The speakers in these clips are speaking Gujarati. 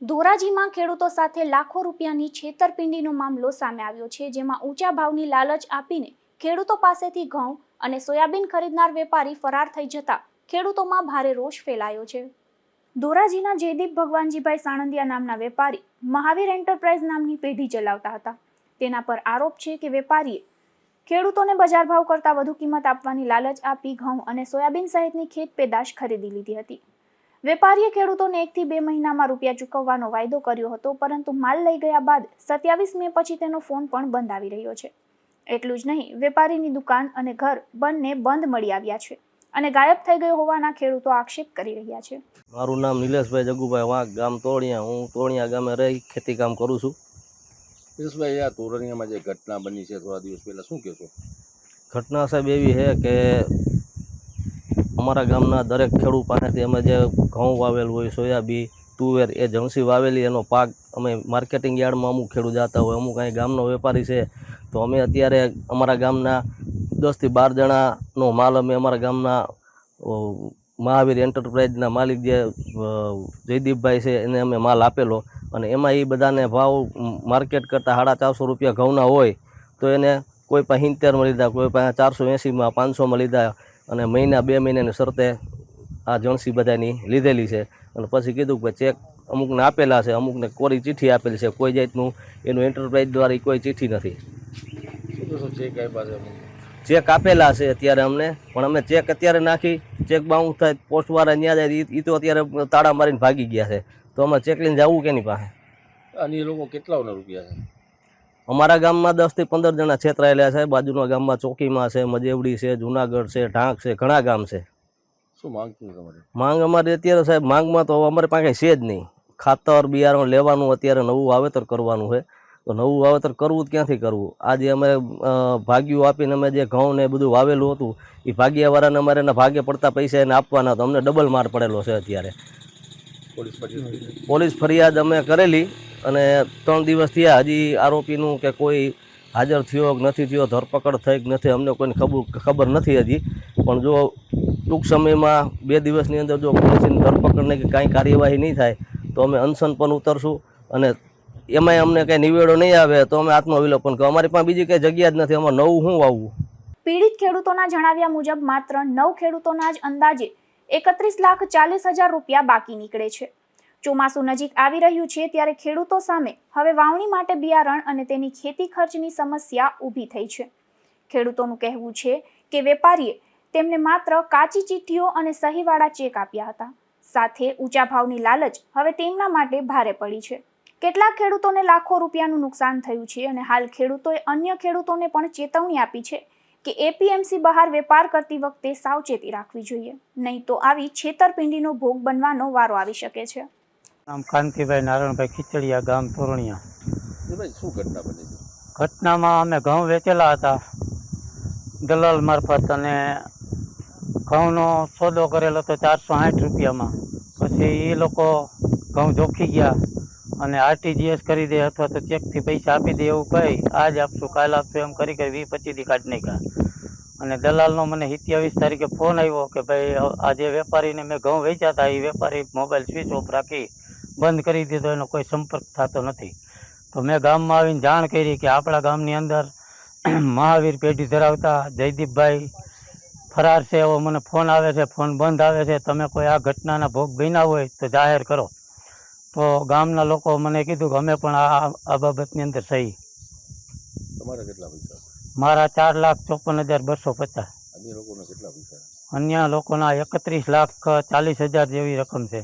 ધોરાજીમાં ખેડૂતો સાથે લાખો રૂપિયાની છેતરપિંડીનો મામલો સામે આવ્યો છે, જેમાં ઊંચા ભાવની લાલચ આપીને ખેડૂતો પાસેથી ઘઉં અને સોયાબીન ખરીદનાર વેપારી ફરાર થઈ જતા ખેડૂતોમાં ભારે રોષ ફેલાયો છે। ધોરાજીના જયદીપ ભગવાનજીભાઈ સાણંદિયા નામના વેપારી મહાવીર એન્ટરપ્રાઇઝ નામની પેઢી ચલાવતા હતા। તેના પર આરોપ છે કે વેપારીએ ખેડૂતોને બજાર ભાવ કરતાં વધુ કિંમત આપવાની લાલચ આપી ઘઉં અને સોયાબીન સહિતની ખેત પેદાશ ખરીદી લીધી હતી। વેપારીએ ખેડૂતોને 1 થી 2 મહિનામાં રૂપિયા ચૂકવવાનો વાયદો કર્યો હતો, પરંતુ માલ લઈ ગયા બાદ 27 મે પછી તેનો ફોન પણ બંધ આવી રહ્યો છે। એટલું જ નહીં, વેપારીની દુકાન અને ઘર બંને બંધ મળી આવ્યા છે અને ગાયબ થઈ ગયો હોવાના ખેડૂતો આક્ષેપ કરી રહ્યા છે। મારું નામ નિલેશભાઈ જગુભાઈ વાઘ, ગામ તોળિયા। હું તોળિયા ગામે રહી ખેતી કામ કરું છું। નિલેશભાઈ, આ તોરણિયામાં જે ઘટના બની છે થોડા દિવસ પહેલા, શું કહેશો? ઘટના સાહેબ એવી છે કે અમારા ગામના દરેક ખેડૂત પાસેથી અમે જે ઘઉં વાવેલ હોય, સોયાબીન, તુવેર, એ જણસી વાવેલી એનો પાક અમે માર્કેટિંગ યાર્ડમાં અમુક ખેડૂત જતા હોય, અમુક અહીં ગામનો વેપારી છે, તો અમે અત્યારે અમારા ગામના 10 થી 12 જણાનો માલ અમે અમારા ગામના મહાવીર એન્ટરપ્રાઇઝના માલિક જે જયદીપભાઈ છે એને અમે માલ આપેલો, અને એમાં એ બધાને ભાવ માર્કેટ કરતાં 450 રૂપિયા ઘઉંના હોય તો એને કોઈ પાસે 70માં લીધા, કોઈ પાસે 480માં, 500માં લીધા, અને મહિના 2 મહિનાની શરતે આ જણસી બધાની લીધેલી છે। અને પછી કીધું કે ચેક અમુકને આપેલા છે, અમુકને કોરી ચિઠ્ઠી આપેલી છે, કોઈ જાતનું એનું એન્ટરપ્રાઇઝ દ્વારા કોઈ ચિઠ્ઠી નથી। ચેક આપેલા છે અત્યારે અમને, પણ અમે ચેક અત્યારે નાખી, ચેક બાઉન્સ થાય, પોસ્ટવાળા ત્યાં જાય એ તો અત્યારે તાળા મારીને ભાગી ગયા છે, તો અમે ચેક લઈને જવું કેની પાસે? અને એ લોકો કેટલાના રૂપિયા છે? અમારા ગામમાં 10 થી 15 જણા છેતરાયેલા છે। બાજુના ગામમાં ચોકીમાં છે, મજેવડી છે, જુનાગઢ છે, ઢાંક છે, ઘણા ગામ છે। શું માંગ છે તમારી? માંગ અમારી અત્યારે સાહેબ, માંગમાં તો અમારી પાસે છે જ નહીં। ખાતર બિયારણ લેવાનું, અત્યારે નવું વાવેતર કરવાનું છે, તો નવું વાવેતર કરવું જ ક્યાંથી કરવું? આજે અમે ભાગ્યું આપીને અમે જે ઘઉં ને બધું વાવેલું હતું એ ભાગ્યાવાળાને અમારે એના ભાગે પડતા પૈસા એને આપવાના, તો અમને ડબલ માર પડેલો છે અત્યારે। પોલીસ ફરિયાદ અમે કરેલી, અને 3 દિવસ થયા, હજી આરોપીનું કે કોઈ હાજર થયો કે નથી થયો, ધરપકડ થઈ કે નથી, અમને કોઈને ખબર નથી હજી। પણ જો ટૂંક સમયમાં 2 દિવસની અંદર જો પોલીસની ધરપકડને કે કાંઈ કાર્યવાહી નહીં થાય તો અમે અનશન પણ ઉતરશું, અને એમાંય અમને કંઈ નિવેડો નહીં આવે તો અમે આત્મવિલોપન કરીશું। અમારી પાસે બીજી કંઈ જગ્યા જ નથી, અમારે નવું શું વાવવું? પીડિત ખેડૂતોના જણાવ્યા મુજબ માત્ર 9 ખેડૂતોના જ અંદાજે 31,40,000 રૂપિયા બાકી નીકળે છે। ચોમાસું નજીક આવી રહ્યું છે ત્યારે ખેડૂતો સામે હવે વાવણી માટે બિયારણ અને તેની ખેતી ખર્ચની સમસ્યા ઊભી થઈ છે। ખેડૂતોનું કહેવું છે કે વેપારીએ તેમને માત્ર કાચી ચિઠ્ઠીઓ અને સહીવાળા ચેક આપ્યા હતા, સાથે ઊંચા ભાવની લાલચ હવે તેમના માટે ભારે પડી છે। કેટલાક ખેડૂતોને લાખો રૂપિયાનું નુકસાન થયું છે, અને હાલ ખેડૂતોએ અન્ય ખેડૂતોને પણ ચેતવણી આપી છે કે એપીએમસી બહાર વેપાર કરતી વખતે સાવચેતી રાખવી જોઈએ, નહીં તો આવી છેતરપિંડીનો ભોગ બનવાનો વારો આવી શકે છે। નામ કાંતિભાઈ નારાયણભાઈ ખીચડીયા, ગામ તોરણિયા। શું ઘટના બની છે? ઘટનામાં અમે ઘઉં વેચેલા હતા દલાલ મારફત, અને ઘઉંનો સોદો કરેલો હતો 460 રૂપિયામાં। પછી એ લોકો ઘઉં જોખી ગયા અને આરટીજીએસ કરી દે અથવા તો ચેકથી પૈસા આપી દે એવું કહી, આજ આપશું કાલ આપશું એમ કરી 20-25 દી કાઢી નાખ્યા। અને દલાલનો મને 27 તારીખે ફોન આવ્યો કે ભાઈ આ જે વેપારીને મેં ઘઉં વેચ્યા હતા એ વેપારી મોબાઈલ સ્વિચ ઓફ રાખી બંધ કરી દીધો, એનો કોઈ સંપર્ક થતો નથી। તો મેં ગામમાં આવીને જાણ કરી કે આપણા ગામની અંદર મહાવીર પેઢી ધરાવતા જયદીપભાઈ ફરાર છે, એવો મને ફોન આવે છે, ફોન બંધ આવે છે, તમે કોઈ આ ઘટનાના ભોગ બન્યા હોય તો જાહેર કરો। તો ગામના લોકો મને કીધું કે અમે પણ આ બાબતની અંદર સહી। તમારા કેટલા પૈસા? મારા 4,54,250। અન્ય લોકોના કેટલા પૈસા? અન્ય લોકોના 31,40,000 જેવી રકમ છે।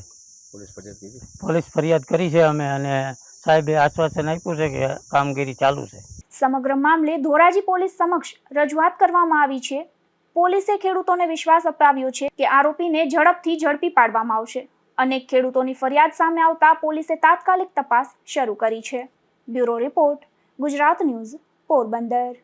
પોલીસ ફરિયાદ કરી છે અમે, અને સાહેબે આશ્વાસન આપ્યું છે કે કામગીરી ચાલુ છે। સમગ્ર મામલે ધોરાજી પોલીસ સમક્ષ રજૂઆત કરવામાં આવી છે। પોલીસે ખેડૂતોને વિશ્વાસ અપાવ્યો છે કે આરોપીને ઝડપથી ઝડપી પાડવામાં આવશે। અનેક ખેડૂતોની ફરિયાદ સામે આવતા પોલીસે તાત્કાલિક તપાસ શરૂ કરી છે। Bureau report, Gujarat news, Porbandar.